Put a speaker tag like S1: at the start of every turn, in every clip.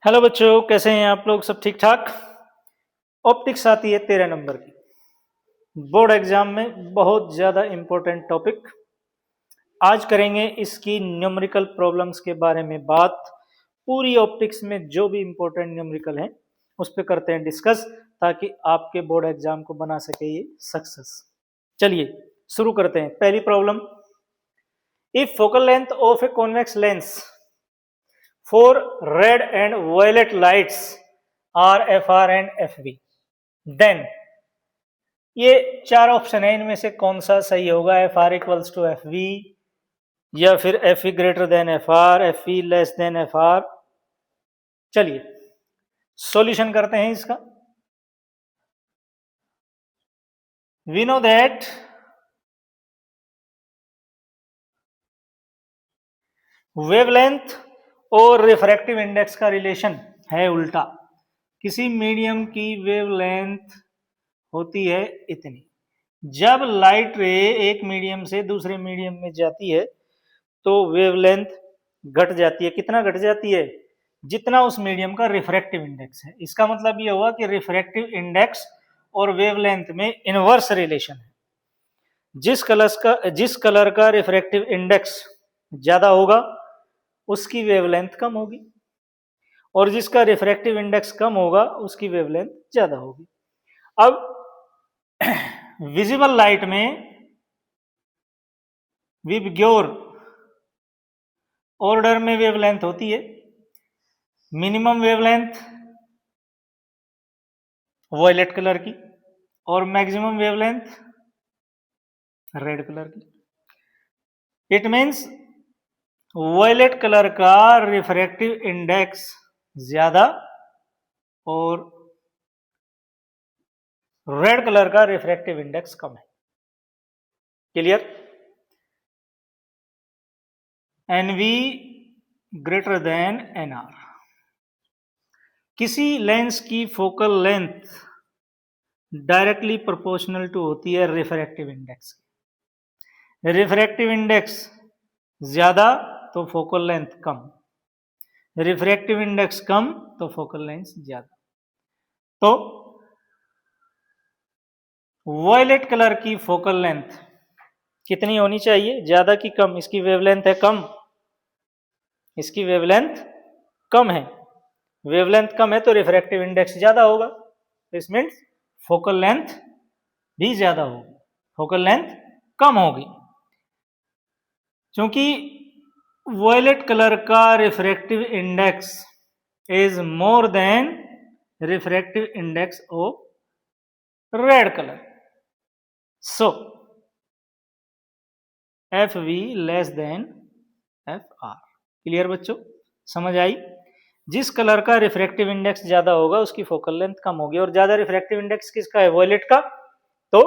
S1: Hello बच्चों, कैसे हैं आप लोग? सब ठीक ठाक। ऑप्टिक्स आती है 13 नंबर की, बोर्ड एग्जाम में बहुत ज्यादा इंपॉर्टेंट टॉपिक। आज करेंगे इसकी न्यूमेरिकल प्रॉब्लम्स के बारे में बात। पूरी ऑप्टिक्स में जो भी इंपॉर्टेंट न्यूमेरिकल है उस पर करते हैं डिस्कस, ताकि आपके बोर्ड एग्जाम को बना सके ये सक्सेस। चलिए शुरू करते हैं। पहली problem, if focal length of a convex lens for red and violet lights are FR and FV, then ये चार ऑप्शन है, इनमें से कौन सा सही होगा? FR इक्वल्स टू FV, या फिर FV greater than FR, FV less than FR। चलिए सॉल्यूशन करते हैं इसका। वी नो दैट वेवलेंथ और रिफ्रैक्टिव इंडेक्स का रिलेशन है उल्टा। किसी मीडियम की वेवलेंथ होती है इतनी, जब लाइट रे एक मीडियम से दूसरे मीडियम में जाती है तो वेवलेंथ घट जाती है। कितना घट जाती है? जितना उस मीडियम का रिफ्रैक्टिव इंडेक्स है। इसका मतलब यह हुआ कि रिफ्रैक्टिव इंडेक्स और वेवलेंथ में इनवर्स रिलेशन है। जिस कलर का रिफ्रैक्टिव इंडेक्स ज्यादा होगा उसकी वेवलेंथ कम होगी, और जिसका रिफ्रैक्टिव इंडेक्स कम होगा उसकी वेवलेंथ ज्यादा होगी। अब विजिबल लाइट में विबग्योर ऑर्डर में वेवलेंथ होती है। मिनिमम वेवलेंथ वॉयलेट कलर की और मैक्सिमम वेवलेंथ रेड कलर की। इट मीन्स वॉयलेट कलर का रिफ्रैक्टिव इंडेक्स ज्यादा और रेड कलर का रिफ्रैक्टिव इंडेक्स कम है। Clear? NV greater than NR। किसी लेंस की focal length directly proportional to होती है रिफ्रैक्टिव इंडेक्स। रिफ्रैक्टिव इंडेक्स ज्यादा तो फोकल लेंथ कम, रिफ्रैक्टिव इंडेक्स कम तो फोकल लेंथ ज्यादा। तो वॉयलेट कलर की फोकल लेंथ कितनी होनी चाहिए? ज्यादा की कम? इसकी वेवलेंथ है कम, इसकी वेवलेंथ कम है। वेवलेंथ कम है तो रिफ्रैक्टिव इंडेक्स ज्यादा होगा, दिस मीन्स फोकल लेंथ भी ज्यादा होगी, फोकल लेंथ कम होगी। क्योंकि वॉयलेट कलर का refractive index is more than refractive index of red colour, so FV less than FR। Clear बच्चों? समझ आई? जिस कलर का रिफ्रैक्टिव इंडेक्स ज्यादा होगा उसकी फोकल लेंथ कम होगी, और ज्यादा रिफ्रैक्टिव इंडेक्स किसका है? वॉयलेट का। तो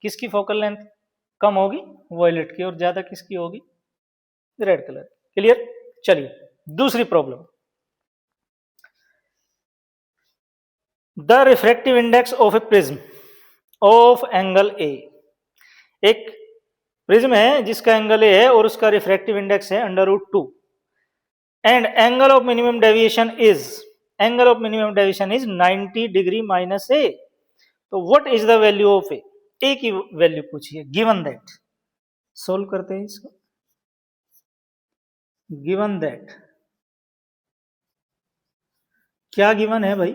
S1: किसकी फोकल लेंथ कम होगी? वॉयलेट की। और ज्यादा किसकी होगी? Red colour. क्लियर? चलिए दूसरी problem, the refractive index of A prism of angle A. एक प्रिज्म है जिसका एंगल ए है और उसका रिफ्रैक्टिव इंडेक्स है √2, and angle of minimum deviation is 90 degree minus A. तो what is the value of A? A की value पूछिए, गिवन दैट। सोल्व करते हैं इसको। गिवन दैट क्या गिवन है भाई?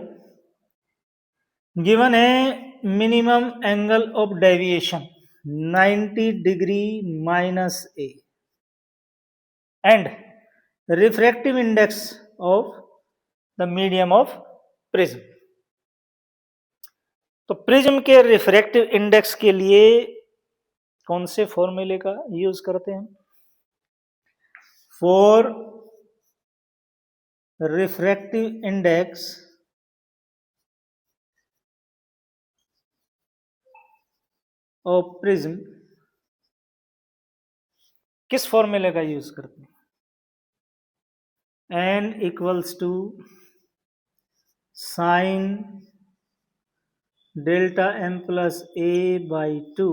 S1: गिवन है minimum angle of deviation 90 degree minus A and refractive index of the medium of prism. तो प्रिज्म के रिफ्रैक्टिव इंडेक्स के लिए कौन से फॉर्मूले का यूज करते हैं? For refractive index of prism किस फॉर्मूले का यूज करते हैं? n equals to sine delta m plus a by 2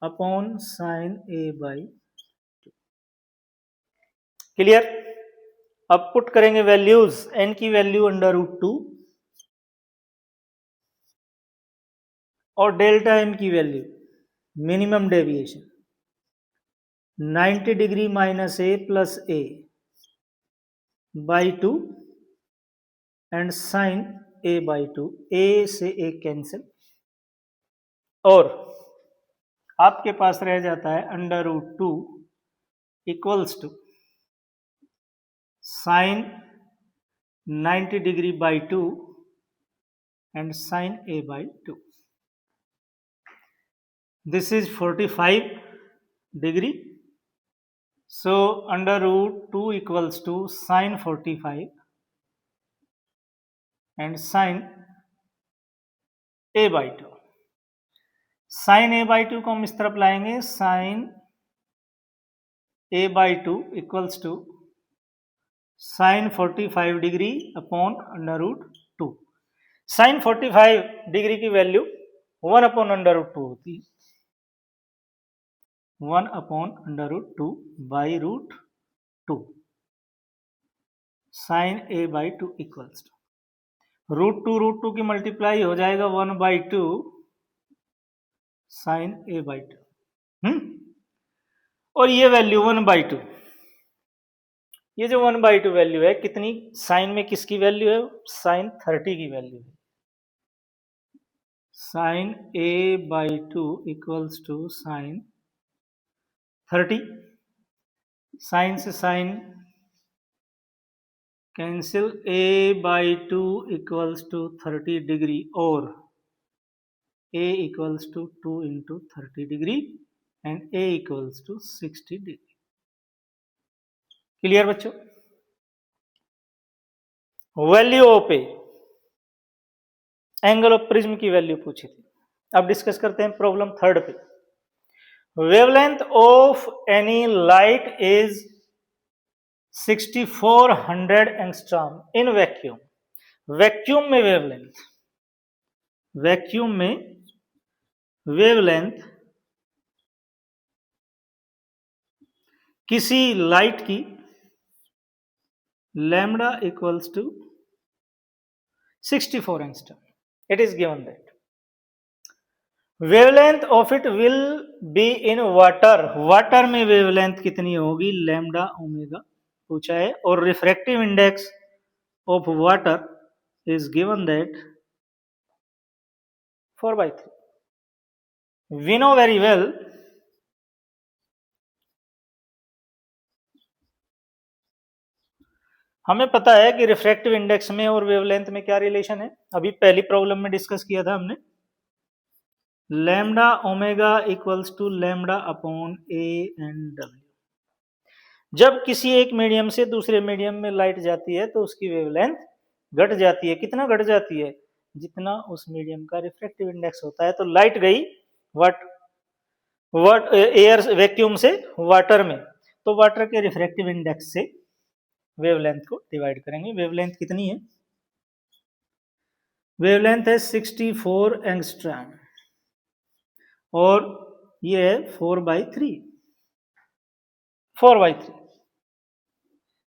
S1: upon sine a by 2। Clear? अब पुट करेंगे वैल्यूज, एन की वैल्यू √2 और डेल्टा एम की value minimum deviation 90 degree minus A plus A by 2 and sign A by 2, ए से ए cancel और आपके पास रह जाता है √2 equals to sine 90 degree by 2 and sin a by 2. This is 45 degree. So √2 equals to sin 45 and sin a by 2. sin a by 2 को हम इस तरफ लाएंगे, sin a by 2 equals to sin 45 degree upon √2. Sine 45 degree की value 1 upon √2 होती है, 1 upon √2 by √2 sine A by 2 equals to √2 की multiply हो जाएगा 1/2 साइन ए बाई 2। और ये वैल्यू 1/2, ये जो 1/2 वैल्यू है कितनी, साइन में किसकी वैल्यू है, साइन 30 की वैल्यू है। Sine A by 2 equals to sine 30, sine से sine cancel, A by 2 equals to 30 degree और A equals to 2 into 30 degree and A equals to 60 degree. Clear बच्चों? Value of A, angle of prism की value पूछी थी। अब discuss करते हैं problem 3 पे। Wavelength of any light is 6400 angstrom in vacuum. Vacuum में वेवलेंथ, वैक्यूम में वेवलेंथ किसी लाइट की lambda equals to 64 angstrom. It is given that wavelength of it will be in water. Water में wavelength कितनी होगी, lambda omega पूछा है। और refractive index of water is given that 4/3. We know very well हमें पता है कि रिफ्रैक्टिव इंडेक्स में और वेवलेंथ में क्या रिलेशन है। अभी पहली प्रॉब्लम में डिस्कस किया था हमने, lambda omega equals to lambda upon A and W. जब किसी एक मीडियम से दूसरे मीडियम में लाइट जाती है तो उसकी वेवलेंथ घट जाती है। कितना घट जाती है, जितना उस मीडियम का रिफ्रैक्टिव इंडेक्स होता है। तो लाइट गई वाट एयर वैक्यूम से वाटर में, तो वाटर के रिफ्रैक्टिव इंडेक्स से वेवलेंथ को डिवाइड करेंगे। वेवलेंथ कितनी है, वेवलेंथ है 64 एंगस्ट्रॉम और ये है 4/3, 4/3।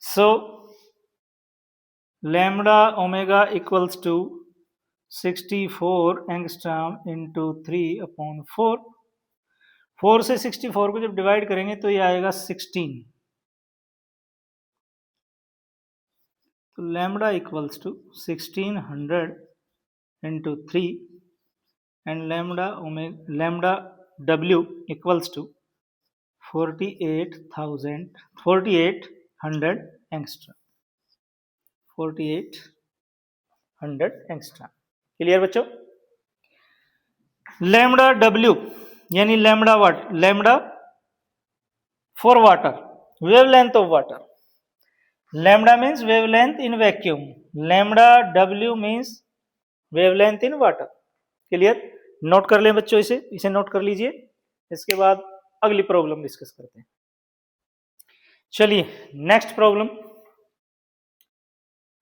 S1: So lambda omega equals to 64 angstrom into 3/4। 4 से 64 को जब डिवाइड करेंगे तो ये आएगा 16। तो lambda equals to 1600 into 3 and lambda W equals to 4800 angstrom, 4800 angstrom. Clear बच्चों? लैम्डा डब्ल्यू यानी lambda for water, wavelength of water. Lambda means wavelength in vacuum, lambda W means wavelength in water. Clear? Note कर लें बच्चों, इसे note कर लीजिए। इसके बाद अगली प्रॉब्लम डिस्कस करते हैं। चलिए next problem.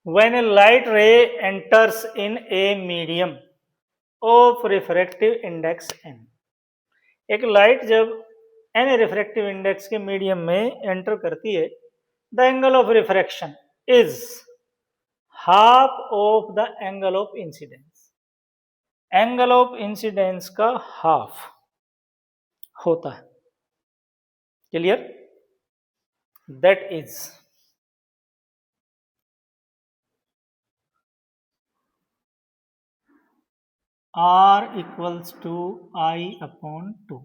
S1: When A light रे enters in a medium of refractive index n। एक लाइट जब n रिफ्रैक्टिव इंडेक्स के मीडियम में एंटर करती है, the angle of refraction is half of the angle of incidence. Angle of incidence का half होता है। Clear? That is R equals to I upon 2.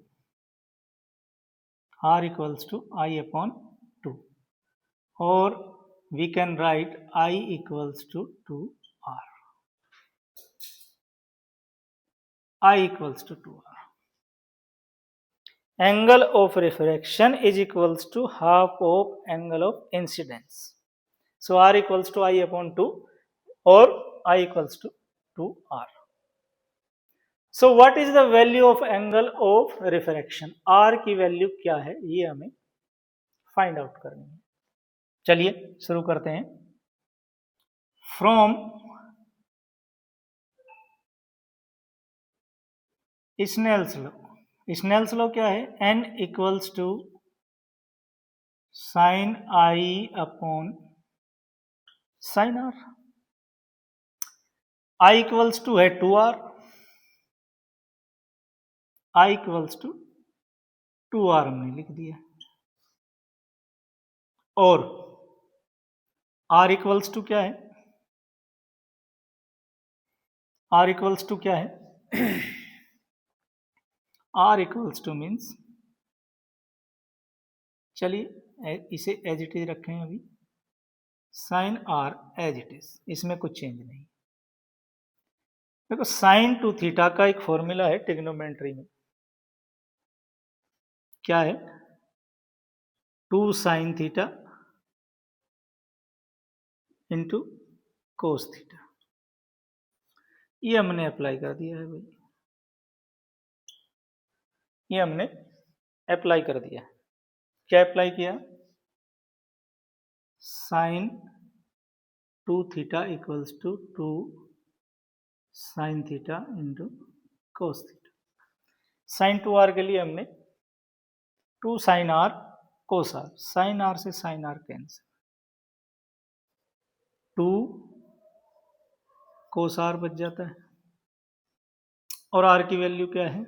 S1: R equals to I upon 2. Or we can write I equals to 2R. I equals to 2R. Angle of refraction is equals to half of angle of incidence. So R equals to I upon 2 or I equals to 2R. So what is the value of angle of refraction? R की value क्या है ये हमें find out करनी है। चलिए शुरू करते हैं। From Snell's law, Snell's law क्या है? n equals to sine I upon sine R. I equals to है 2r, I equals to 2r हमने लिख दिया। और r इक्वल्स टू क्या है? r इक्वल्स टू क्या है? r इक्वल्स टू मीन्स, चलिए इसे एज इट इज रखें अभी, sine R as it is, इसमें कुछ चेंज नहीं। देखो साइन टू थीटा का एक फॉर्मूला है ट्रिग्नोमेट्री में, क्या है? 2 sine theta into cos theta. ये हमने अप्लाई कर दिया है भाई, ये हमने अप्लाई कर दिया। क्या अप्लाई किया? Sine 2 theta equals to 2 sine theta into cos theta. Sine 2r के लिए हमने 2 sine R cos R, sine R से sine R cancel, 2 cos R बच जाता है। और आर की वैल्यू क्या है?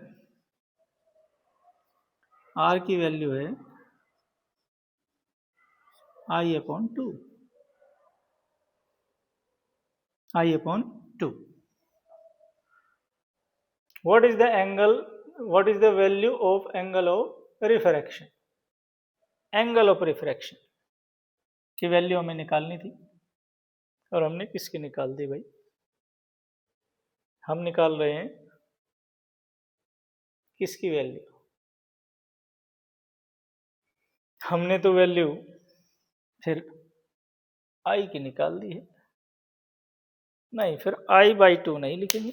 S1: आर की वैल्यू है I upon 2, I upon 2। What is the angle? What is the value of angle of refraction? Angle of refraction की वैल्यू हमें निकालनी थी और हमने किसकी निकाल दी भाई? हम निकाल रहे हैं किसकी वैल्यू? हमने तो वैल्यू फिर आई की निकाल दी है। नहीं, फिर आई बाई 2 नहीं लिखेंगे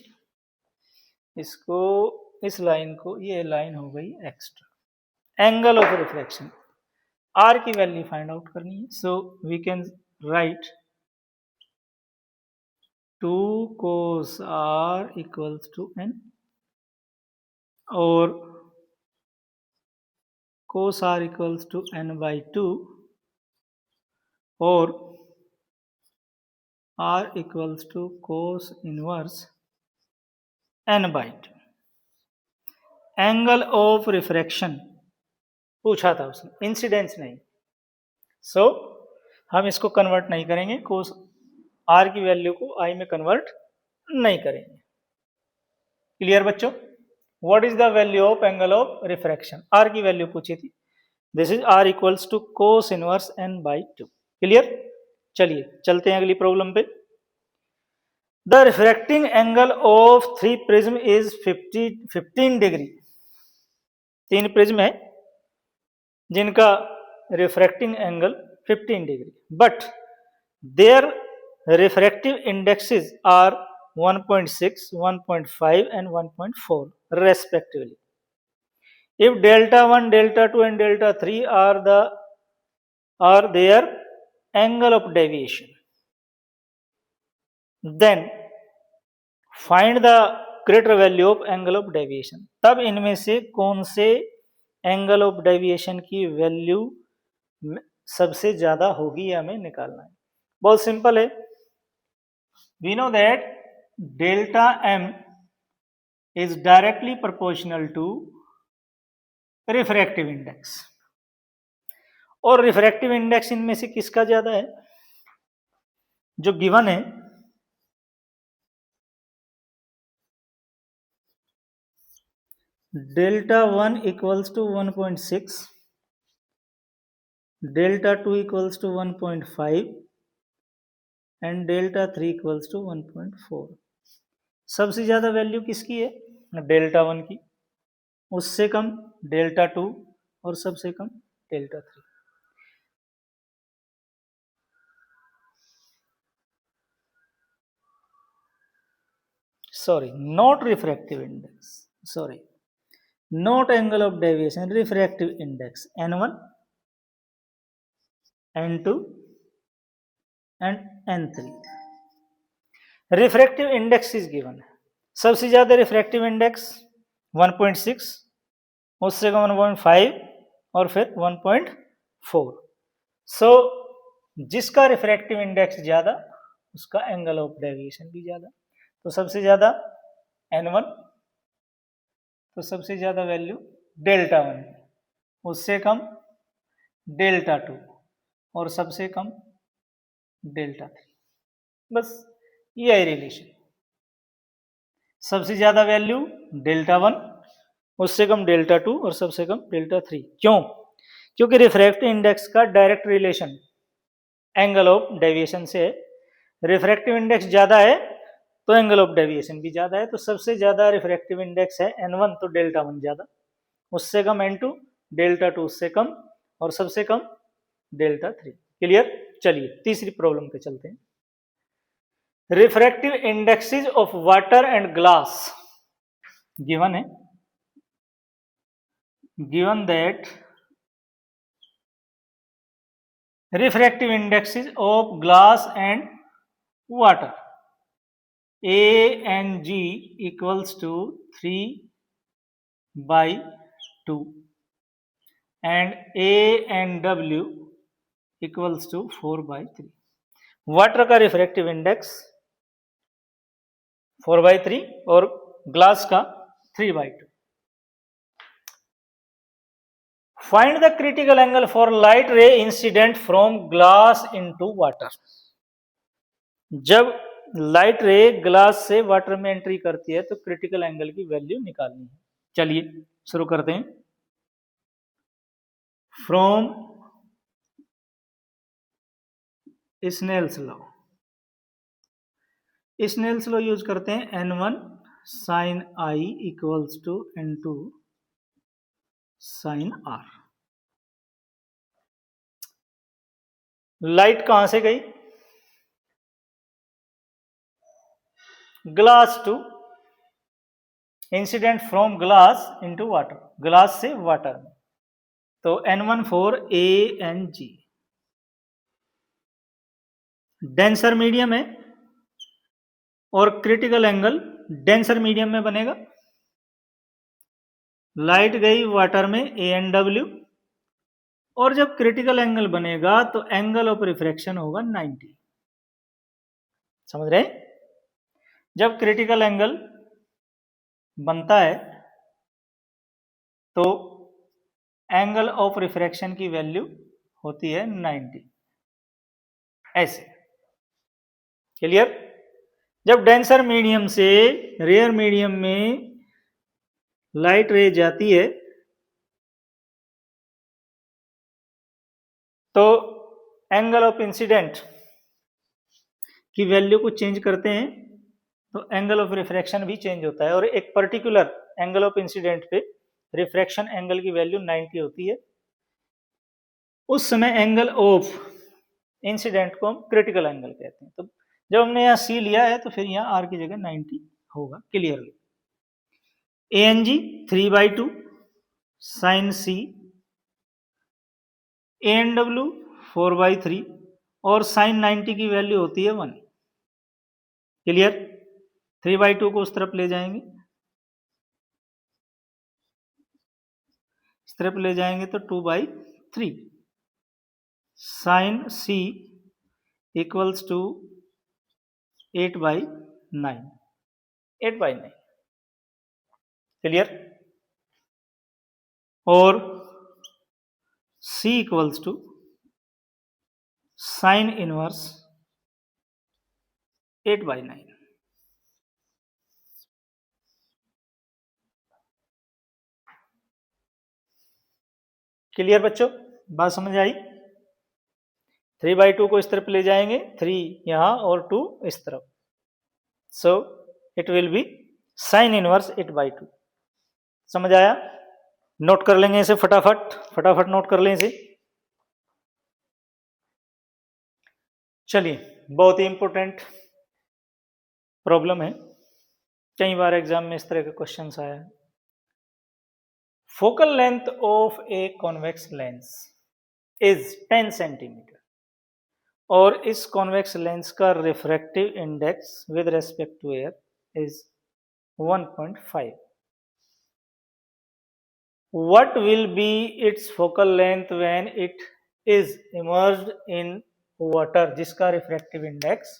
S1: इसको, इस लाइन को, ये लाइन हो गई extra. Angle of reflection, R की वैल्यू फाइंड आउट करनी है। So we can write 2 cos r equals to n, और cos r equals to n by 2, और r equals to cos inverse n by 2। Angle of refraction पूछा था उसने, incidence नहीं। सो हम इसको कन्वर्ट नहीं करेंगे, कोस आर की वैल्यू को आई में कन्वर्ट नहीं करेंगे। क्लियर बच्चों? What is the value of angle of refraction? R की वैल्यू पूछी थी, this is R equals to cos inverse n by 2। Clear? चलिए चलते हैं अगली प्रॉब्लम पे। The refracting angle of 3 prism is 15 degree. 3 prism है जिनका refracting angle 15 degree, but their refractive indexes are 1.6, 1.5 and 1.4 respectively. If delta 1, delta 2 and delta 3 are their angle of deviation, then find the greater value of angle of deviation. तब इनमें से कौन से angle of deviation की value सबसे ज्यादा होगी, हमें निकालना है। बहुत सिंपल है. We know that delta M is directly proportional to refractive index. और रिफ्रैक्टिव इंडेक्स इनमें से किसका ज्यादा है? जो गिवन है delta 1 equals to 1.6, delta 2 equals to 1.5 and delta 3 equals to 1.4. सबसे ज्यादा वैल्यू किसकी है? डेल्टा 1 की, उससे कम डेल्टा 2 और सबसे कम delta 3. Sorry, not refractive index. Sorry, not angle of deviation, refractive index n1, n2 and n3. Refractive index is given है. सबसे ज्यादा रिफ्रैक्टिव इंडेक्स 1.6, उससे कम 1.5 और फिर 1.4. सो जिसका रिफ्रैक्टिव इंडेक्स ज्यादा उसका एंगल ऑफ डेविएशन भी ज्यादा. तो सबसे ज्यादा n1, तो सबसे ज्यादा वैल्यू डेल्टा 1, उससे कम डेल्टा 2 और सबसे कम डेल्टा 3. बस यही रिलेशन. सबसे ज्यादा वैल्यू डेल्टा 1, उससे कम डेल्टा 2 और सबसे कम डेल्टा 3. क्यों? क्योंकि रिफ्रैक्टिव इंडेक्स का direct relation angle of deviation से है. रिफ्रैक्टिव इंडेक्स ज्यादा है तो एंगल ऑफ डेविएशन भी ज्यादा है. तो सबसे ज्यादा रिफ्रैक्टिव इंडेक्स है n1, तो डेल्टा 1 ज्यादा, उससे कम n2, डेल्टा 2 उससे कम और सबसे कम डेल्टा 3. क्लियर? चलिए तीसरी प्रॉब्लम पे चलते हैं. Refractive indexes of water and glass given है. Given that refractive indexes of glass and water A and G equals to 3/2 and A and W equals to 4/3. Water का रिफ्रैक्टिव इंडेक्स 4/3 और glass का 3/2. Find the critical angle for light ray incident from glass into water. जब light रे glass से water में entry करती है तो क्रिटिकल एंगल की वैल्यू निकालनी है. चलिए शुरू करते हैं. From Snell's law. Snell's law use करते हैं. n1 sin I equals to n2 sin R. Light कहां से गई? Glass to, incident from glass into water, glass से वाटर में. तो n1 for A and G. Denser medium है और क्रिटिकल एंगल डेंसर मीडियम में बनेगा. लाइट गई वाटर में A and W, और जब क्रिटिकल एंगल बनेगा तो एंगल ऑफ रिफ्रैक्शन होगा 90. समझ रहे? जब क्रिटिकल एंगल बनता है तो एंगल ऑफ रिफ्रैक्शन की वैल्यू होती है 90. ऐसे. क्लियर? जब डेंसर मीडियम से रेयर मीडियम में लाइट रे जाती है तो एंगल ऑफ इंसिडेंट की वैल्यू को चेंज करते हैं तो एंगल ऑफ रिफ्रैक्शन भी चेंज होता है. और एक पर्टिकुलर एंगल ऑफ इंसिडेंट पे रिफ्रैक्शन एंगल की वैल्यू 90 होती है. उस समय एंगल ऑफ इंसिडेंट को हम क्रिटिकल एंगल कहते हैं. तो जब हमने यहाँ C लिया है तो फिर यहाँ R की जगह 90 होगा. Clearly. ANG 3/2 sin C, ANW 4/3 और sin 90 की वैल्यू होती है 1. क्लियर? 3/2 को उस तरफ ले जाएंगे, इस तरफ ले जाएंगे तो 2/3 sin C equals to 8/9, 8/9, clear. और C equals to sine inverse 8/9। Clear बच्चों, बात समझ आई। 3/2 को इस तरफ ले जाएंगे, 3 यहां और 2 इस तरफ, so it will be sine inverse 8/2। समझ आया? नोट कर लेंगे इसे फटाफट, फटाफट नोट कर लें इसे। चलिए, बहुत ही इंपॉर्टेंट प्रॉब्लम है, कई बार एग्जाम में इस तरह के क्वेश्चंस आया है। Focal length of a convex lens is 10 centimetre और इस कॉन्वेक्स लेंस का refractive index with respect to air is 1.5। What will be its focal length when it is immersed in water जिसका refractive index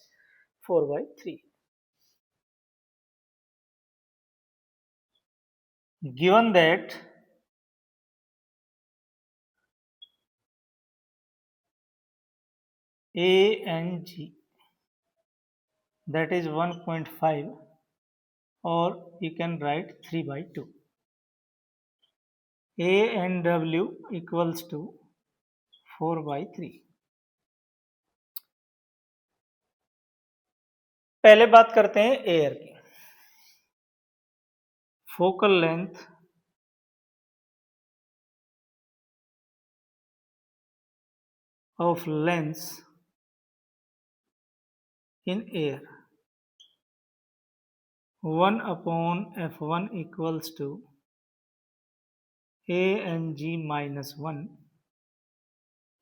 S1: 4/3। Given that A and G that is 1.5 or you can write 3/2, A and W equals to 4/3। पहले बात करते हैं air की। Focal length of lens in air 1/f1 equals to A and G minus 1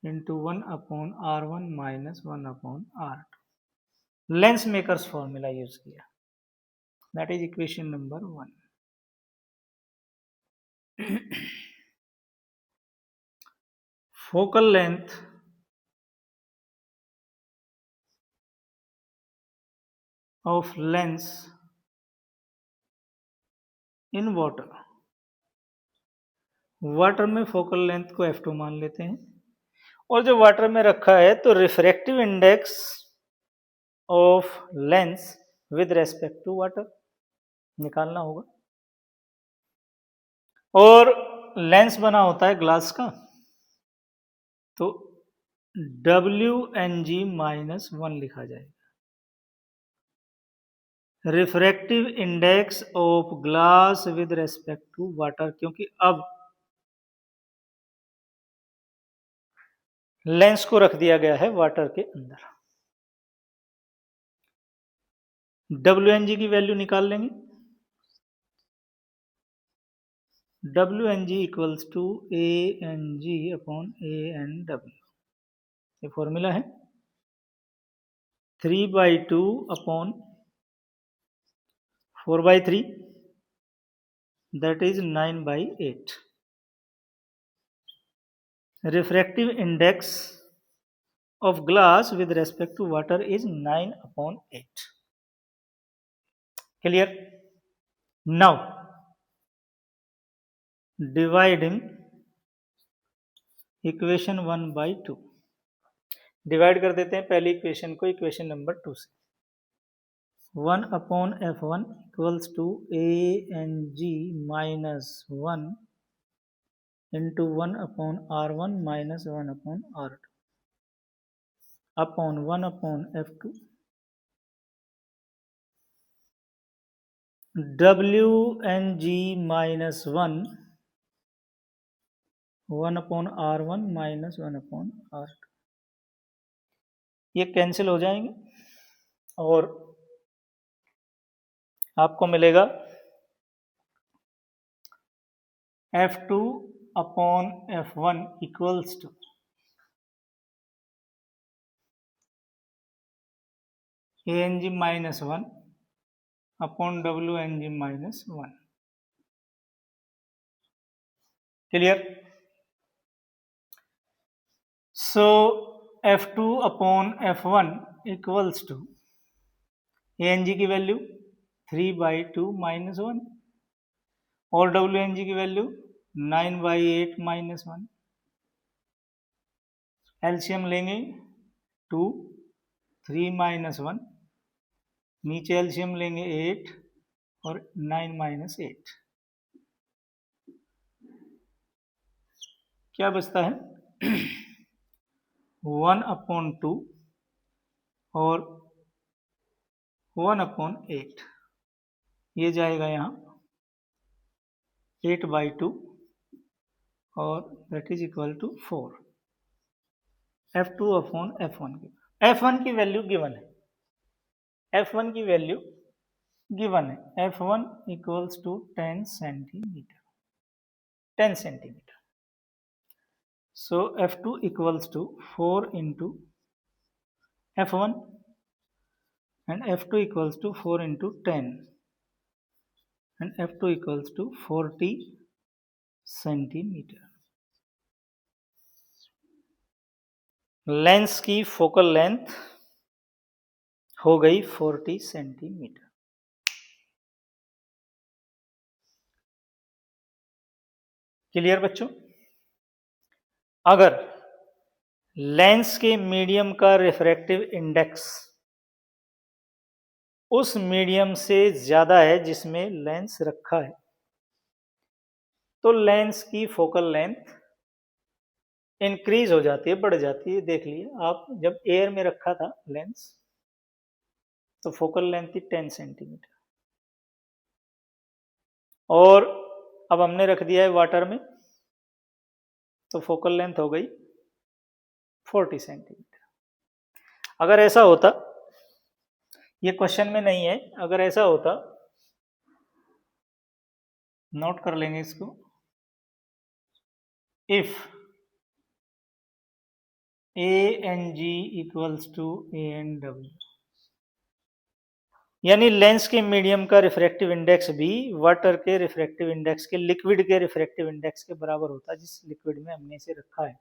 S1: into 1/r1 minus 1/r2। Lens makers formula use किया, that is equation number 1। Focal length of lens in water, water में focal length को f2 मान लेते हैं, और जो water में रखा है तो refractive index of lens with respect to water निकालना होगा। और लेंस बना होता है ग्लास का, तो WNG माइनस 1 लिखा जाएगा। Refractive index of glass with respect to water, क्योंकि अब लेंस को रख दिया गया है वाटर के अंदर। WNG की वैल्यू निकाल लेंगे, WNG equals to ANG upon ANW, ये फॉर्मूला है। 3/2 upon 4/3 that is 9/8। Refractive index of glass with respect to water is 9/8। Clear? Now dividing equation 1/2, divide कर देते हैं पहली इक्वेशन को इक्वेशन नंबर 2 से। 1/f1 equals to ANG minus 1 into 1/r1 minus 1/r2 upon 1/f2 WNG minus 1/r1 minus 1/r2, ये cancel हो जाएंगे और आपको मिलेगा F2 upon F1 equals to ANG minus 1 upon WNG minus 1। Clear? So F2 upon F1 equals to ANG की value 3/2 - 1 और WNG की value 9/8 - 1। LCM लेंगे 2, 3 - 1, नीचे एलसीएम लेंगे 8 और 9 - 8, क्या बचता है 1/2 और 1/8, ये जाएगा यहाँ 8/2 और that is equal to 4। F2 upon F1 की F1 की वैल्यू गिवन है, F1 की वैल्यू गिवन है, F1 equals to 10 centimetre, 10 centimetre. So F2 equals to 4 into F1 and F2 equals to 4 into 10 and F2 equals to 40 centimetre. Lens की focal length हो गई 40 centimetre. Clear बच्चों? अगर lens के medium का refractive index उस medium से ज्यादा है जिसमें लेंस रखा है, तो लेंस की फोकल लेंथ इंक्रीज हो जाती है, बढ़ जाती है। देख लिए आप, जब एयर में रखा था लेंस तो फोकल लेंथ थी 10 सेंटीमीटर, और अब हमने रख दिया है वाटर में तो फोकल लेंथ हो गई 40 सेंटीमीटर। अगर ऐसा होता, ये क्वेश्चन में नहीं है, अगर ऐसा होता, नोट कर लेंगे इसको, if ANG equals to ANW, यानी लेंस के मीडियम का रिफ्रैक्टिव इंडेक्स भी वाटर के रिफ्रैक्टिव इंडेक्स के, लिक्विड के रिफ्रैक्टिव इंडेक्स के बराबर होता है जिस लिक्विड में हमने इसे रखा है।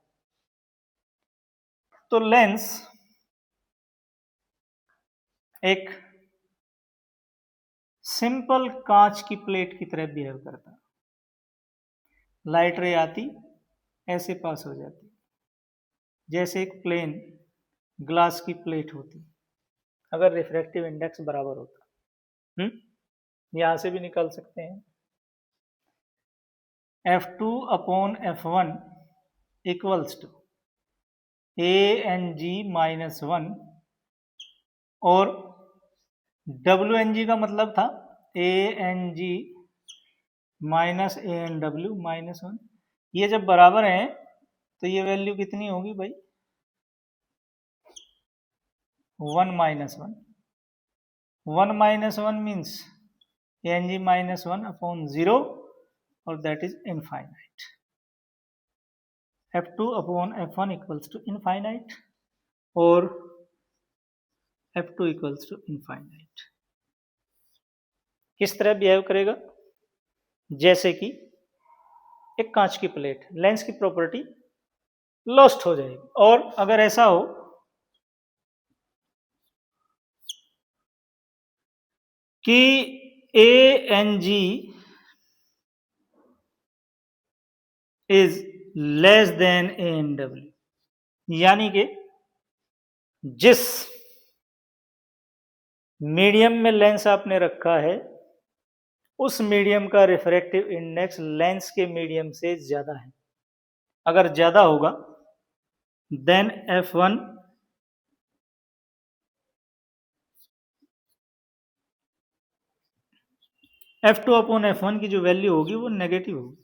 S1: तो लेंस एक सिंपल कांच की प्लेट की तरह बिहेव करता, लाइट रे आती ऐसे पास हो जाती, जैसे एक प्लेन ग्लास की प्लेट होती अगर रिफ्रैक्टिव इंडेक्स बराबर होता। यहां से भी निकाल सकते हैं, F2 upon F1 equals to ANG - 1 और WNG का मतलब था ANG माइनस ANW -1। ये जब बराबर हैं तो ये वैल्यू कितनी होगी भाई 1 - 1, 1 - 1 मीन्स ANG -1 अपॉन 0 और that is infinite. F2 upon F1 equals to infinite और F2 इक्वल्स टू इनफाइनाइट। किस तरह बिहेव करेगा? जैसे कि एक कांच की प्लेट, लेंस की प्रॉपर्टी लॉस्ट हो जाएगी। और अगर ऐसा हो कि ANG is less than ANW, यानी कि जिस मीडियम में लेंस आपने रखा है उस मीडियम का रिफ्रैक्टिव इंडेक्स लेंस के मीडियम से ज्यादा है। अगर ज्यादा होगा then F1 F2 upon F1 की जो वैल्यू होगी वो नेगेटिव होगी,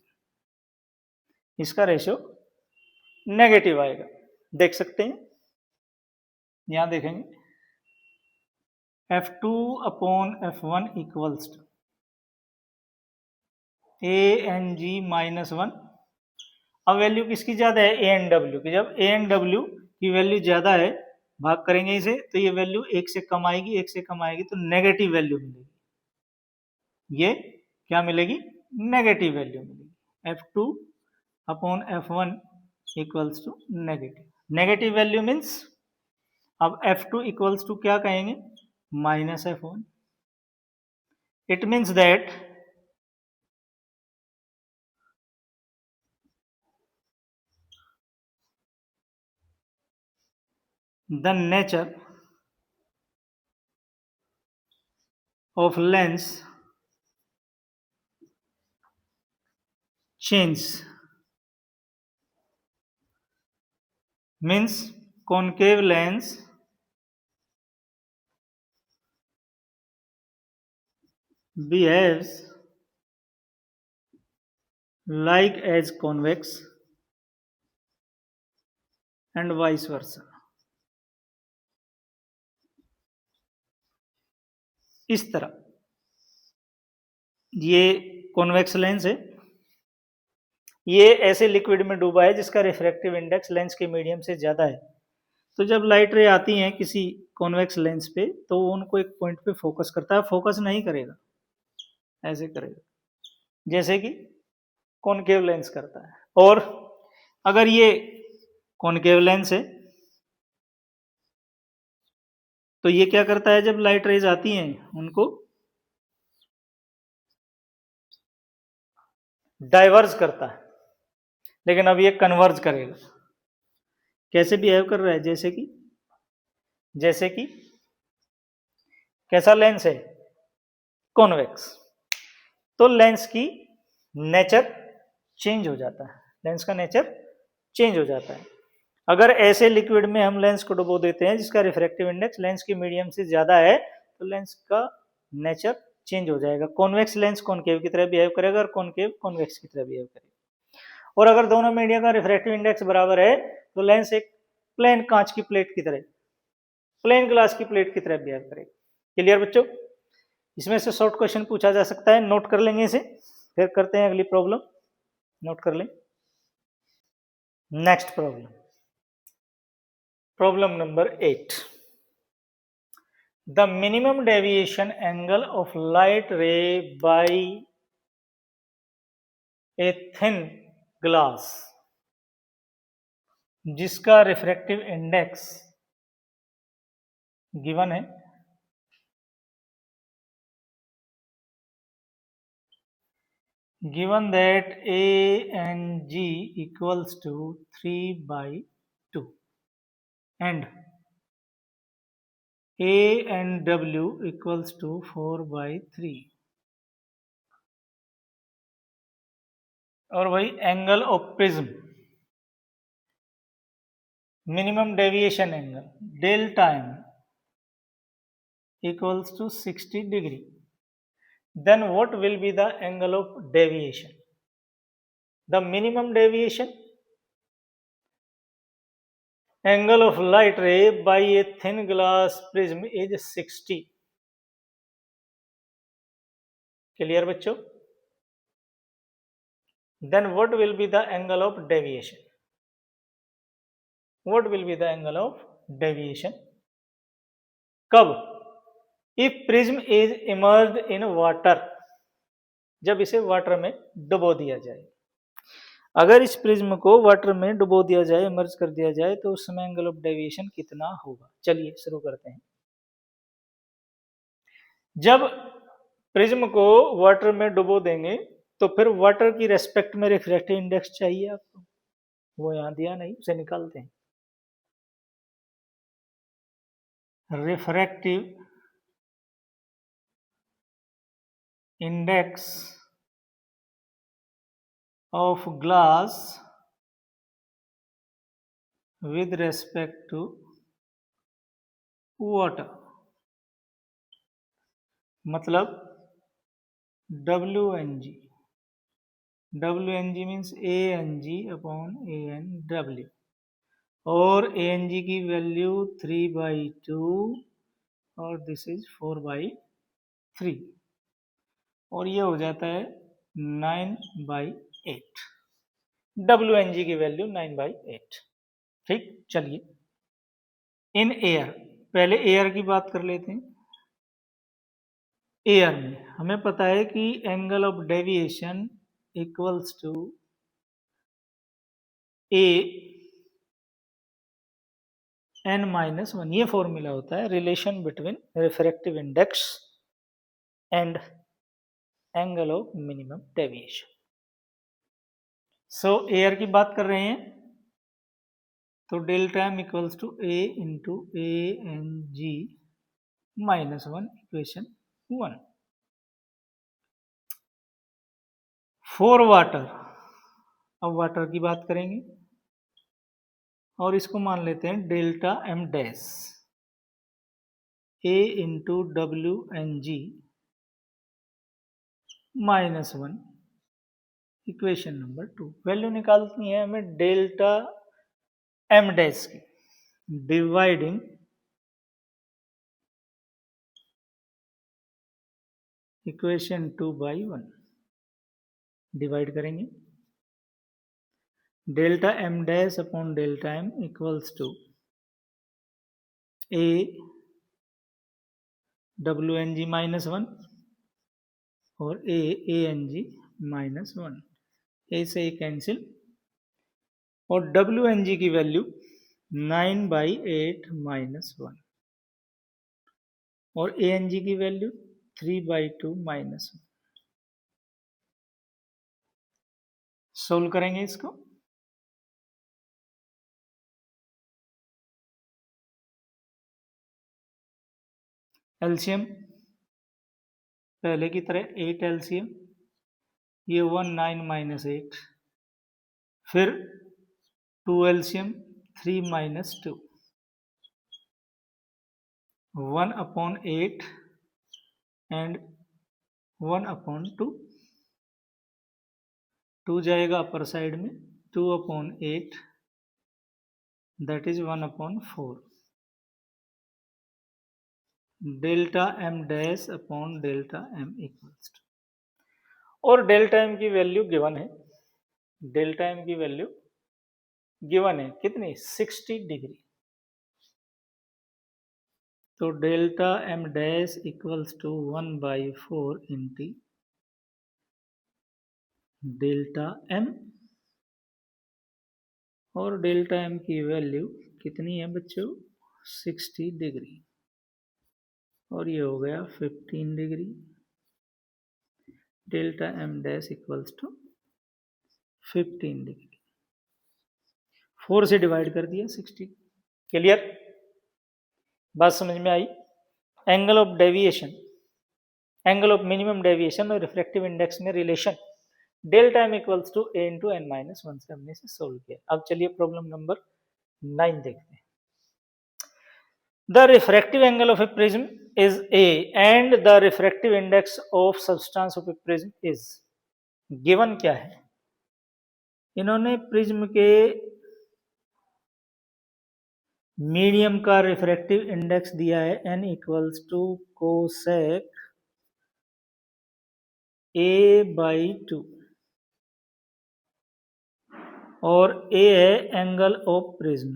S1: इसका रेशियो नेगेटिव आएगा। देख सकते हैं, यहां देखेंगे F2 upon F1 equals to ANG -1। अब वैल्यू किसकी ज्यादा है ANW की। जब ANW की वैल्यू ज्यादा है, भाग करेंगे इसे तो ये वैल्यू 1 से कम आएगी, 1 से कम आएगी तो नेगेटिव वैल्यू मिलेगी। ये क्या मिलेगी? नेगेटिव वैल्यू मिलेगी। F2 upon F1 equals to negative. Negative value means अब F2 इक्वल्स टू क्या कहेंगे, minus F1. It means that the nature of lens change means concave lens behaves like as convex and vice versa. इस तरह ये convex lens है, ये ऐसे liquid में डूबा है जिसका रिफ्रैक्टिव इंडेक्स लेंस के मीडियम से ज़्यादा है. तो जब लाइट रे आती हैं किसी कॉन्वेक्स लेंस पे तो वो उनको एक पॉइंट पे फोकस करता है, फोकस नहीं करेगा, ऐसे करेगा जैसे कि कॉनकेव लेंस करता है. और अगर ये कॉनकेव लेंस है तो ये क्या करता है, जब लाइट रेज आती हैं उनको डाइवर्ज करता है, लेकिन अब ये कन्वर्ज करेगा. कैसे बिहेव कर रहा है, जैसे कि कैसा लेंस है, कॉन्वेक्स. तो लेंस की नेचर चेंज हो जाता है, लेंस का नेचर चेंज हो जाता है. अगर ऐसे लिक्विड में हम लेंस को डुबो देते हैं जिसका रिफ्रैक्टिव इंडेक्स लेंस की मीडियम से ज्यादा है तो लेंस का नेचर चेंज हो जाएगा. कॉन्वेक्स लेंस कॉनकेव की तरह बिहेव करेगा और कॉनकेव कॉन्वेक्स की तरह बिहेव करेगा. और अगर दोनों मीडियम का रिफ्रैक्टिव इंडेक्स बराबर है तो लेंस एक प्लेन कांच की प्लेट की तरह, प्लेन ग्लास की प्लेट की तरह बिहेव करेगा. क्लियर बच्चों? इसमें से शॉर्ट क्वेश्चन पूछा जा सकता है, नोट कर लेंगे इसे, फिर करते हैं अगली प्रॉब्लम. नोट कर लें. Next problem, problem number 8. The minimum deviation angle of light ray by a thin glass जिसका रिफ्रैक्टिव इंडेक्स गिवन है, given that A and G equals to 3/2 and A and W equals to 4/3 और वही angle of prism, minimum deviation angle delta M equals to 60 degree, then what will be the angle of deviation? The minimum deviation angle of light ray by a thin glass prism is 60. Clear बच्चों? Then what will be the angle of deviation? What will be the angle of deviation? कब? If prism is immersed in water, जब इसे water में डुबो दिया जाए. अगर इस प्रिज्म को वाटर में डुबो दिया जाए, इमर्ज कर दिया जाए तो उस समय एंगल ऑफ डेविएशन कितना होगा? चलिए शुरू करते हैं. जब प्रिज्म को वाटर में डुबो देंगे तो फिर वाटर की रेस्पेक्ट में रिफ्रैक्टिव इंडेक्स चाहिए आपको, वो यहां दिया नहीं, उसे निकालते हैं. Refractive index of glass with respect to water, मतलब WNG. WNG means ANG upon ANW और ANG की वैल्यू 3/2 और दिस इज 4/3 और ये हो जाता है 9/8. WNG की वैल्यू 9/8. ठीक, चलिए. इन एयर, पहले एयर की बात कर लेते हैं. एयर में हमें पता है कि angle of deviation equals to A n-1, ये फॉर्मूला होता है relation between refractive index and angle of minimum deviation. So air की बात कर रहे हैं तो delta M equals to A into A N G -1, equation 1। For water, अब वाटर की बात करेंगे और इसको मान लेते हैं delta M dash A into W N G -1, equation number 2। Value निकालनी है हमें डेल्टा एम डैश की, डिवाइडिंग इक्वेशन 2 बाई 1। डिवाइड करेंगे delta M dash upon delta M equals to A W N G -1 और ए एन जी -1, ए से ही cancel, और W N G की वैल्यू 9/8 -1 और ए एन जी की value 3/2 -1। Solve करेंगे इसको, एलसीएम पहले की तरह 8 एलसीएम, ये 1 9 -8, फिर 2 एलसीएम 3 -2, 1/8 एंड 1/2, 2 जाएगा अपर साइड में, 2/8 that is 1/4, delta M dash upon delta M equals to, और डेल्टा एम की वैल्यू गिवन है, डेल्टा एम की वैल्यू गिवन है कितनी, 60 डिग्री। तो delta M dash equals to 1/4 into delta M, और डेल्टा एम की वैल्यू कितनी है बच्चों, 60 डिग्री, और ये हो गया 15 degree. Delta M dash equals to 15 degree, 4 से डिवाइड कर दिया 60। क्लियर, बात समझ में आई। Angle of deviation, angle of minimum deviation और रिफ्रैक्टिव इंडेक्स में relation delta M equals to A into N -1 से हमने इसे सोल्व किया। अब चलिए प्रॉब्लम नंबर 9 देखते हैं। The refractive angle of A prism is A and the refractive index of substance of A prism is, given क्या है, इन्होंने प्रिज्म के मीडियम का रिफ्रैक्टिव इंडेक्स दिया है n equals to cosec a/2 और a है angle of prism.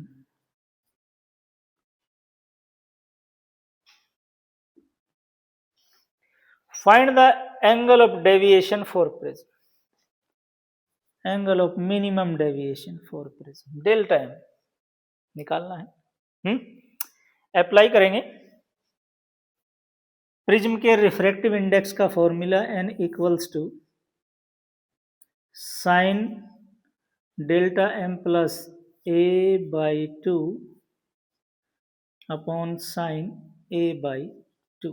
S1: Find the angle of deviation for prism, angle of minimum deviation for prism, delta M निकालना है। अप्लाई करेंगे प्रिज्म के रिफ्रैक्टिव इंडेक्स का formula n equals to sine delta M plus a/2 upon sine a/2।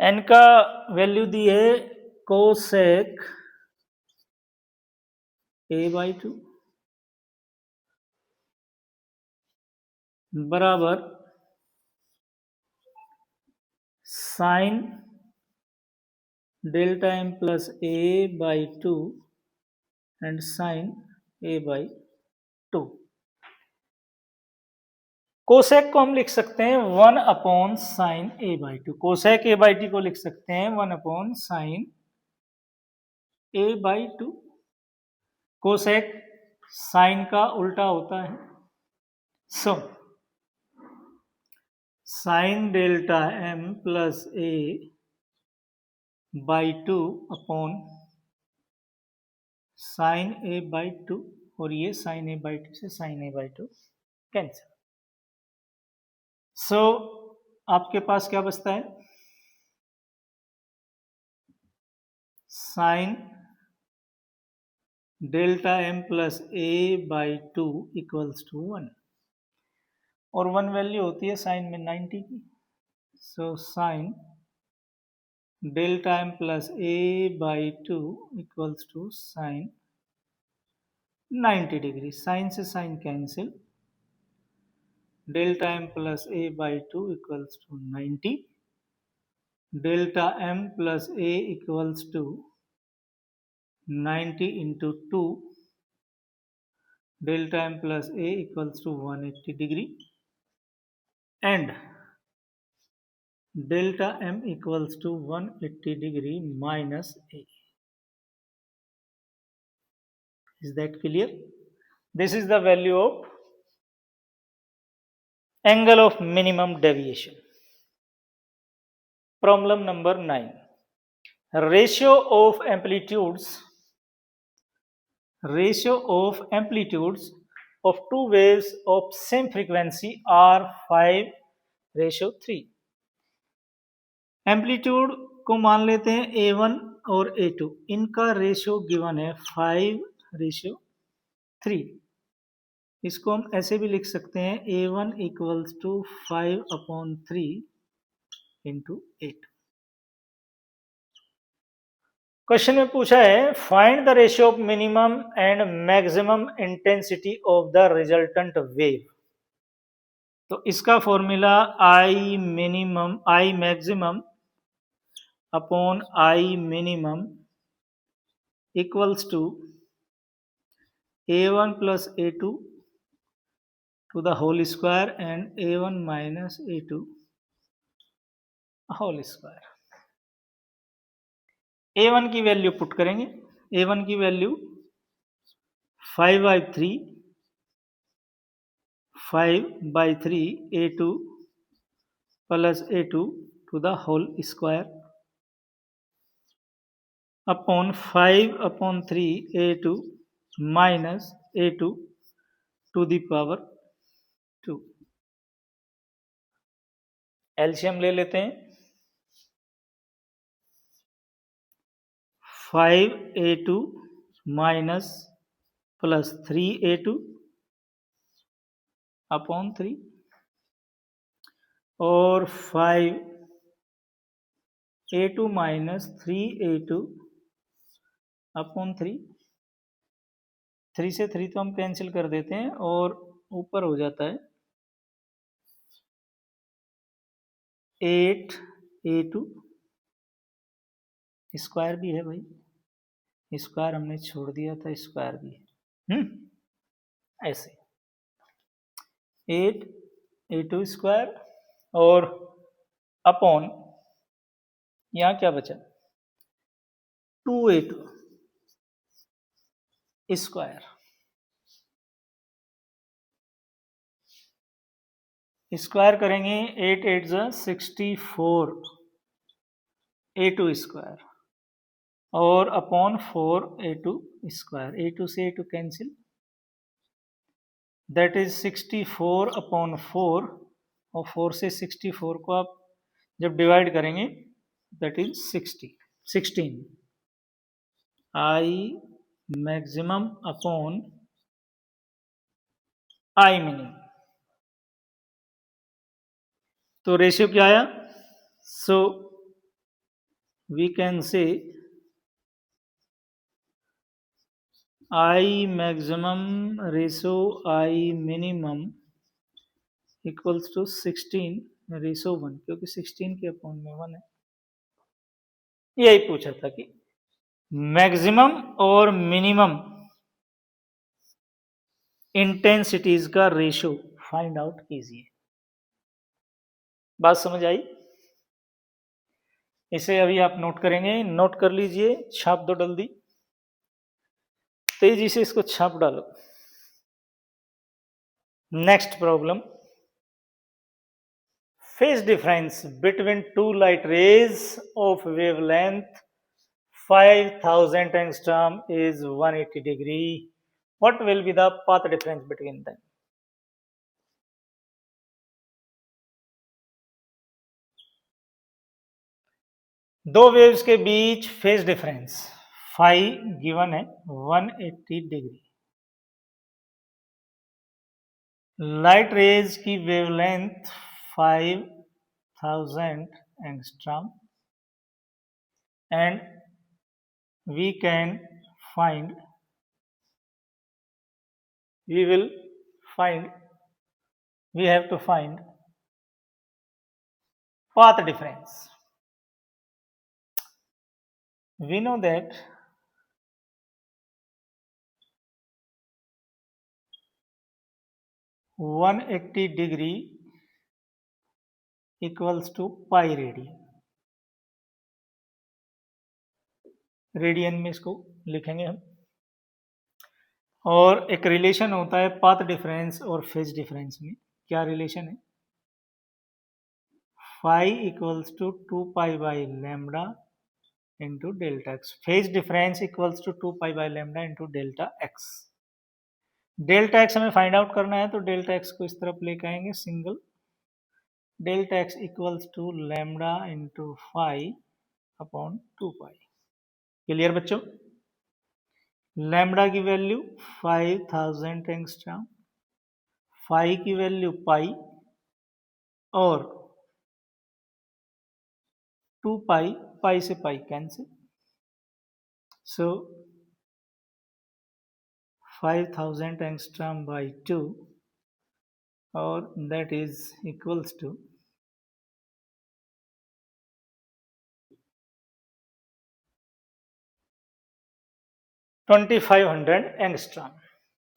S1: n का value दी है cosec a/2 बराबर sine delta M plus a/2 and sine a/2। Cosec को हम लिख सकते हैं 1 साइन a/2, कोसेक a/2 को लिख सकते हैं 1 साइन a/2। कोसेक साइन का उल्टा होता है, so sine delta M plus a/2 upon sine a/2, और ये साइन a/2 से साइन a/2 कैंसिल। सो आपके पास क्या बचता है, sine delta M plus A by 2 equals to 1, और 1 वैल्यू होती है साइन में 90 की। So sine delta M plus A by 2 equals to sine 90 degree. Sine से sine cancel, delta M plus A by 2 equals to 90, delta M plus A equals to 90 into 2, delta m plus a equals to 180 degree, and delta m equals to 180 degree minus a. Is that clear? This is the value of angle of minimum deviation. Problem number 9. Ratio of amplitudes of two waves of same frequency are 5:3. Amplitude को मान लेते हैं A1 और A2, इनका ratio given है 5:3। इसको हम ऐसे भी लिख सकते हैं A1 equals to 5/3 into 8। Question में पूछा है find the ratio of minimum and maximum intensity of the resultant wave. तो इसका formula I maximum upon I minimum equals to A1 plus A2 to the whole square and A1 minus A2 whole square। A1 की value put करेंगे, A1 की value 5/3 A2 plus A2 to the whole square upon 5/3 A2 minus A2 to the power 2। LCM ले लेते हैं, 5A2 minus plus 3A2 upon 3 और 5A2 minus 3A2 upon 3। 3 से 3 तो हम कैंसिल कर देते हैं और ऊपर हो जाता है 8A2 स्क्वायर भी है भाई, स्क्वायर हमने छोड़ दिया था, स्क्वायर भी है, ऐसे 8A2 स्क्वायर और अपॉन यहाँ क्या बचा 2A2 स्क्वायर। स्क्वायर करेंगे 8 8 64 A2 स्क्वायर और अपॉन 4A2 स्क्वायर। A2 से A2 कैंसिल, दैट इज 64/4 और 4 से 64 को आप जब डिवाइड करेंगे that is 16 I maximum upon I minimum. तो रेशियो क्या आया, so we can say I maximum ratio I minimum equals to 16:1, क्योंकि 16 के अपॉन में 1 है। यही पूछा था कि मैक्सिमम और मिनिमम इंटेंसिटीज का रेशियो फाइंड आउट कीजिए। बात समझ आई? इसे अभी आप नोट करेंगे, नोट कर लीजिए, छाप दो जल्दी, तेजी से इसको छाप डालो। Next problem, phase difference between two light rays of wavelength 5000 angstrom is 180 degree. What will be the path difference between them? दो वेव्स के बीच फेज डिफरेंस फाई गिवन है 180 डिग्री। लाइट रेज की wavelength 5000 angstrom and we can find we will find we have to find path difference. We know that (180° equals to pi radian. Radian में इसको लिखेंगे हम। और एक relation होता है पाथ डिफरेंस और फेज डिफरेंस में। क्या रिलेशन है? Phi equals to 2 pi by lambda into delta X. Phase difference equals to 2 pi by lambda into delta X. Delta X हमें फाइंड आउट करना है, तो डेल्टा एक्स को इस तरफ लेके आएंगे single. Delta X equals to lambda into phi upon 2 pi. Clear बच्चों? लैम्डा की वैल्यू 5000 एंगस्ट्रॉम, फाई की वैल्यू पाई और 2 पाई, पाई से pi cancel. So 5000 angstrom by 2 और that is equals to 2500 angstrom.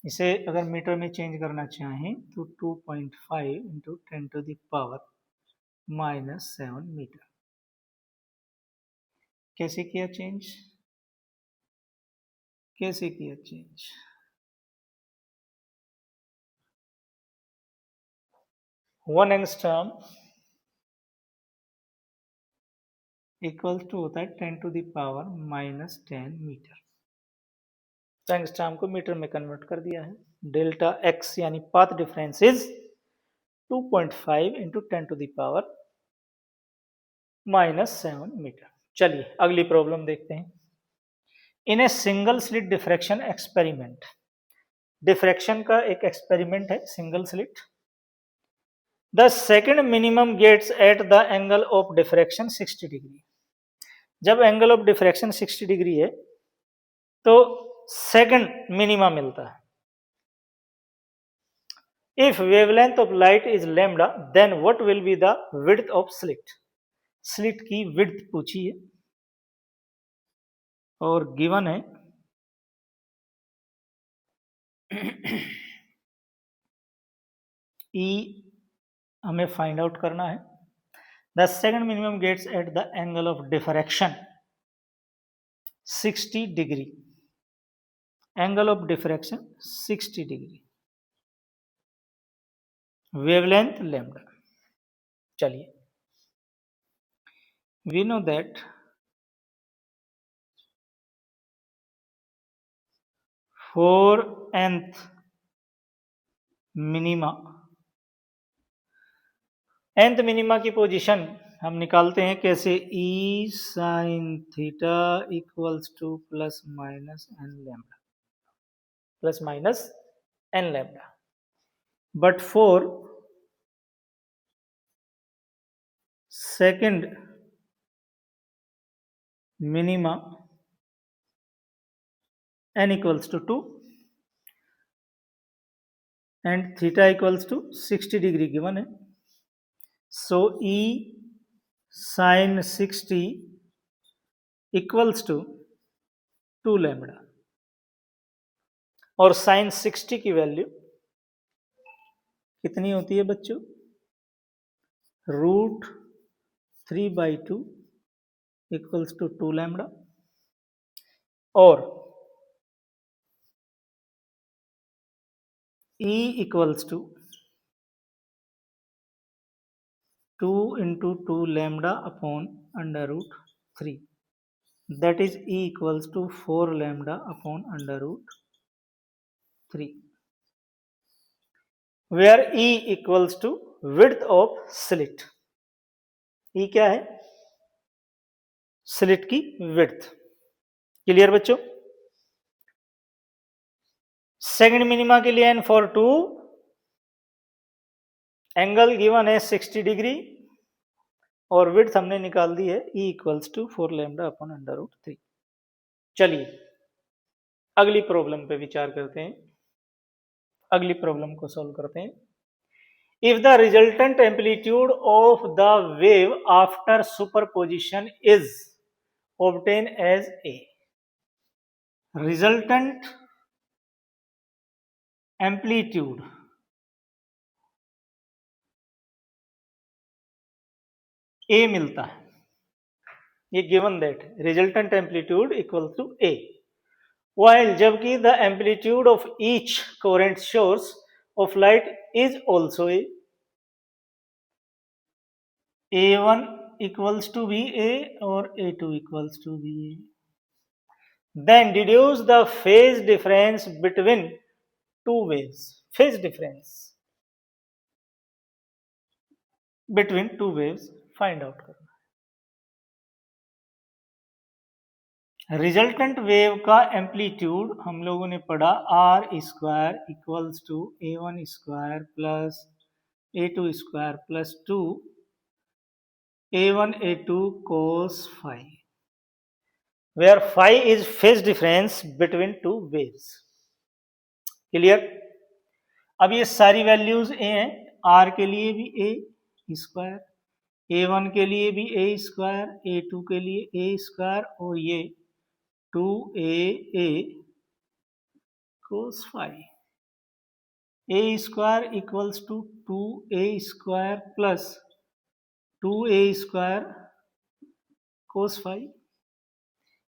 S1: इसे अगर मीटर में चेंज करना चाहें तो 2.5 into 10 to the power -7 metre. कैसे किया चेंज? कैसे किया चेंज? 1 एंगस्ट्रॉम इक्वल्स टू होता है 10 to the power -10 मीटर। तो एंगस्ट्रॉम को मीटर में कन्वर्ट कर दिया है। डेल्टा एक्स यानी path difference is 2.5 into 10 to the power -7 metre. चलिए अगली प्रॉब्लम देखते हैं। In a single slit diffraction experiment, diffraction का एक एक्सपेरिमेंट है single slit. The second minimum gets at the angle of diffraction 60 degree. जब angle of diffraction 60 degree है तो सेकंड मिनिमा मिलता है। If wavelength of light is lambda then what will be the width of slit. Slit की width पूछी है और given है ई हमें फाइंड आउट करना है। The second minimum gets at the angle of diffraction 60 degree. Angle of diffraction 60 degree, wavelength lambda. चलिए we know that for nth minima, nth minima की पोजीशन हम निकालते हैं कैसे? E sine theta equals to plus minus N lambda, plus minus N lambda. But for second minima n equals to 2 and theta equals to 60 degree given है। So E sin 60 equals to 2 lambda और sin 60 की value कितनी होती है बच्चों? √3/2 equals to 2 lambda और E equals to 2 into 2 lambda upon √3, that is E equals to 4 lambda upon √3, where E equals to width of slit। E क्या है? Slit की विड्थ। क्लियर बच्चों? सेकंड मिनिमा के लिए n फॉर 2 एंगल गिवन है 60 degree और width हमने निकाल दी है E equals to 4 lambda upon under root 3। चलिए अगली प्रॉब्लम पे विचार करते हैं, अगली प्रॉब्लम को सॉल्व करते हैं। If the resultant amplitude of the wave after superposition is obtained as A, resultant amplitude A मिलता है, ये given that resultant amplitude equal to A, while जबकि the amplitude of each coherent source of light is also A, A1 equals to BA और A2 equals to BA. Then deduce the phase difference between two waves. Phase difference between two waves find out करना। Resultant wave का amplitude हम लोगों ने पढ़ा R square equals to A1 square plus A2 square plus 2 A1 A2 cos phi, where phi is phase difference between two waves. Clear? अब ये सारी values A हैं, आर के लिए भी ए स्क्वायर, A1 के लिए भी ए स्क्वायर, A2 के लिए ए स्क्वायर और ये 2AA cos phi, a square equals to 2a square plus 2a square cos phi।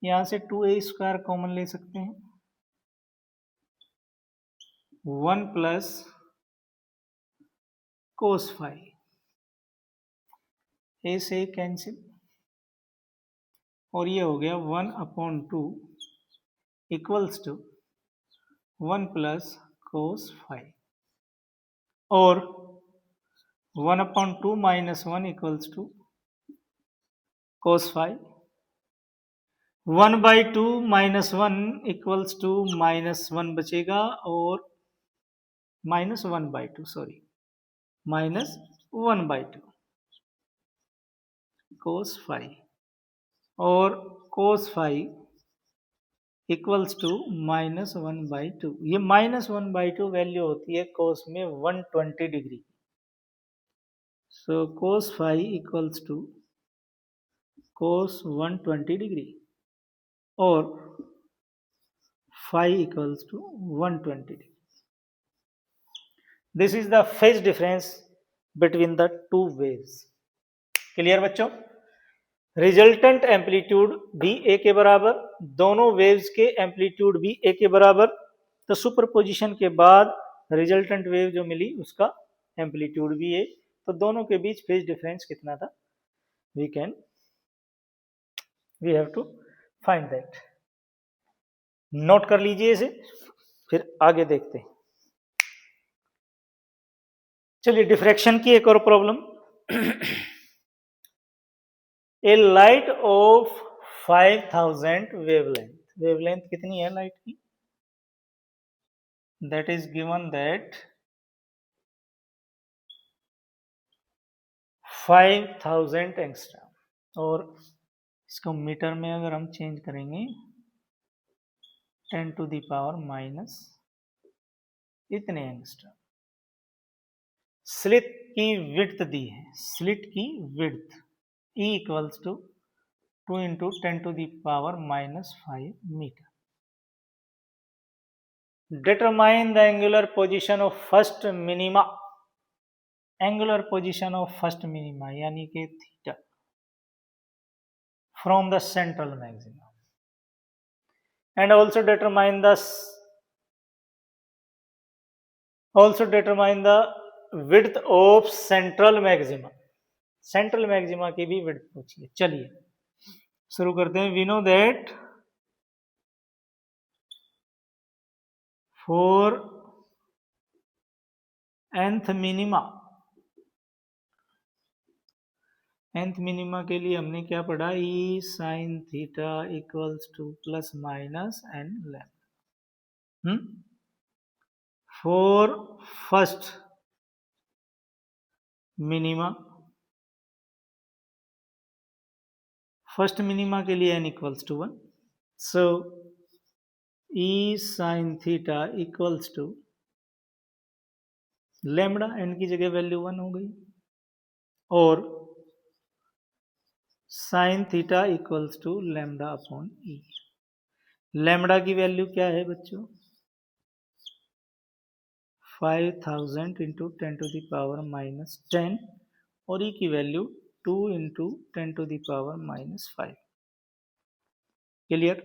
S1: यहां से 2a स्क्वायर कॉमन ले सकते हैं, 1 प्लस cos phi, a से कैंसिल और ये हो गया 1/2 equals to 1 plus cos phi और 1/2 minus 1 equals to cos phi, 1/2 minus 1 equals to minus 1 बचेगा और minus 1/2 sorry minus 1/2 cos phi और cos phi equals to minus 1/2। ये माइनस 1/2 वैल्यू होती है cos में 120 degree. So cos phi equals to cos 120 degree और phi equals to 120 degree. This is the phase difference between the two waves. Clear बच्चों? Resultant amplitude भी ए के बराबर, दोनों वेव्स के एम्पलीट्यूड भी ए के बराबर, तो सुपरपोजिशन के बाद रिजल्टेंट वेव जो मिली उसका एम्पलीट्यूड भी ए, तो दोनों के बीच फेज डिफरेंस कितना था? We have to find that. Note कर लीजिए इसे, फिर आगे देखते हैं। चलिए डिफ्रैक्शन की एक और problem. A light of 5000 wavelength, wavelength कितनी है लाइट की? That is given that 5000 angstrom और इसको मीटर में अगर हम चेंज करेंगे 10 टू द पावर माइनस इतने एंगस्ट्रॉम। स्लिट की विड्थ दी है, स्लिट की width E equals to 2 into 10 to the power minus 5 meter. Determine the angular position of first minima. Angular position of first minima यानी कि theta from the central maximum, and also determine the width of central maximum. Central maxima की भी width पूछिए। चलिए शुरू करते हैं। We know that for nth minima nth minima के लिए हमने क्या पढ़ा, E sine theta equals to plus minus N lambda. For first minima, first minima के लिए n इक्वल्स टू 1, सो E sine theta equals to lambda, n की जगह वैल्यू 1 हो गई, और sine theta equals to lambda upon E. Lambda की value क्या है बच्चों, 5000 into 10 to the power minus 10, और ई की value 2 into 10 to the power minus 5। Clear?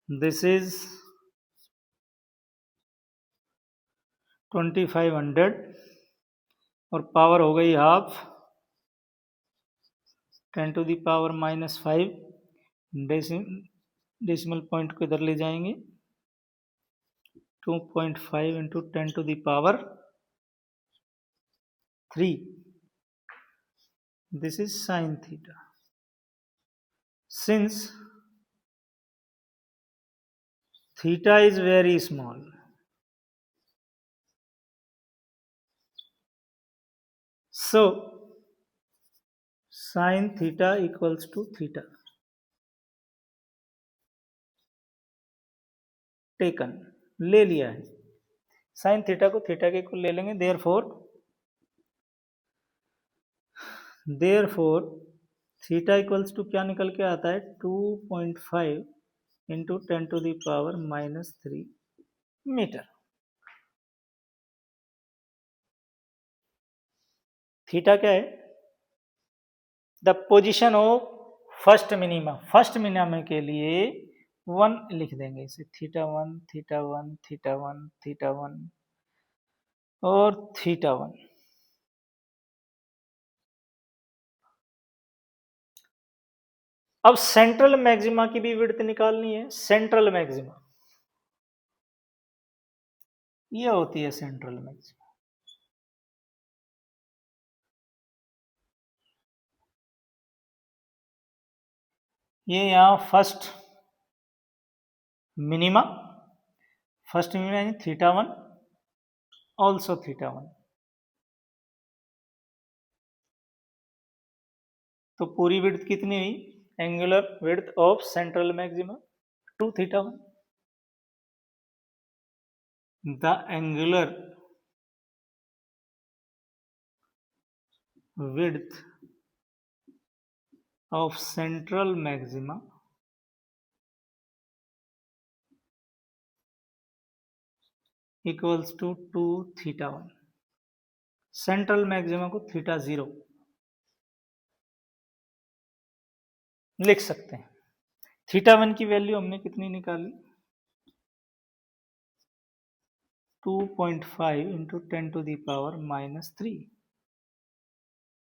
S1: This is 2500 और पावर हो गई half, 10 to the power minus 5, decimal point को इधर ले जाएंगे, 2.5 into 10 to the power 3, this is sin theta. Since theta is very small, so sin theta equals to theta. Taken, ले लिया है, sin थीटा को थीटा के इक्वल ले लेंगे, देयरफॉर थीटा इक्वल्स टू क्या निकल के आता है, 2.5 into 10 to the power minus 3 metre. Theta क्या है, the position of first minima, first minima के लिए 1 लिख देंगे इसे, थीटा 1 थीटा 1 थीटा 1 थीटा 1 और थीटा 1। अब सेंट्रल मैक्सिमा की भी विड्थ निकालनी है। सेंट्रल मैक्सिमा ये होती है सेंट्रल मैक्सिमा, ये यहां फर्स्ट मिनिमा यानी थीटा 1 ऑल्सो थीटा 1, तो पूरी विड्थ कितनी हुई, angular width of central maxima 2 theta 1, the angular width of central maxima equals to 2 theta 1। Central maxima को थीटा 0 लिख सकते हैं। थीटा 1 की वैल्यू हमने कितनी निकाली, 2.5 into 10 to the power minus 3,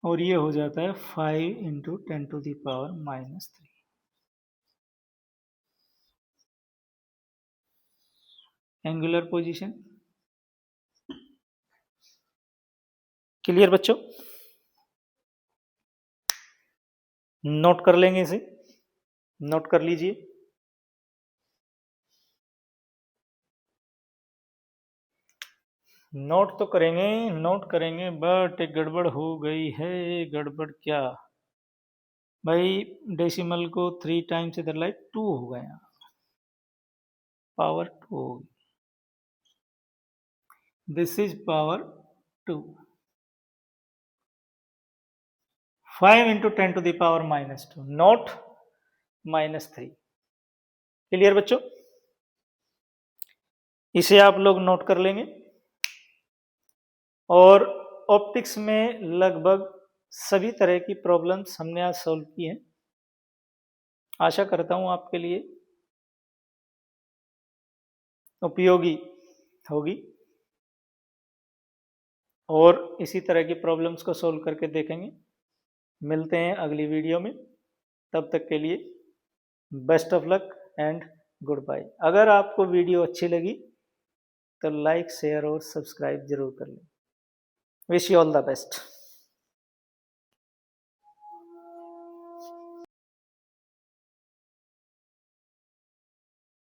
S1: और ये हो जाता है 5 into 10 to the power minus 3। Angular position clear बच्चों? नोट कर लेंगे इसे, नोट कर लीजिए। नोट तो करेंगे बट एक गड़बड़ हो गई है। गड़बड़ क्या भाई, डेसिमल को 3 टाइम्स इधर लाइक 2 हो गया, पावर 2 हो गई, this is power 2, 5 into 10 to the power minus 2, not minus 3। Clear बच्चों? इसे आप लोग नोट कर लेंगे। और ऑप्टिक्स में लगभग सभी तरह की प्रॉब्लम्स हमने आज सॉल्व की हैं। आशा करता हूं आपके लिए उपयोगी होगी, और इसी तरह की प्रॉब्लम्स को सॉल्व करके देखेंगे। मिलते हैं अगली वीडियो में, तब तक के लिए best of luck and good bye. अगर आपको वीडियो अच्छी लगी तो लाइक शेयर और सब्सक्राइब जरूर कर लें। Wish you all the best.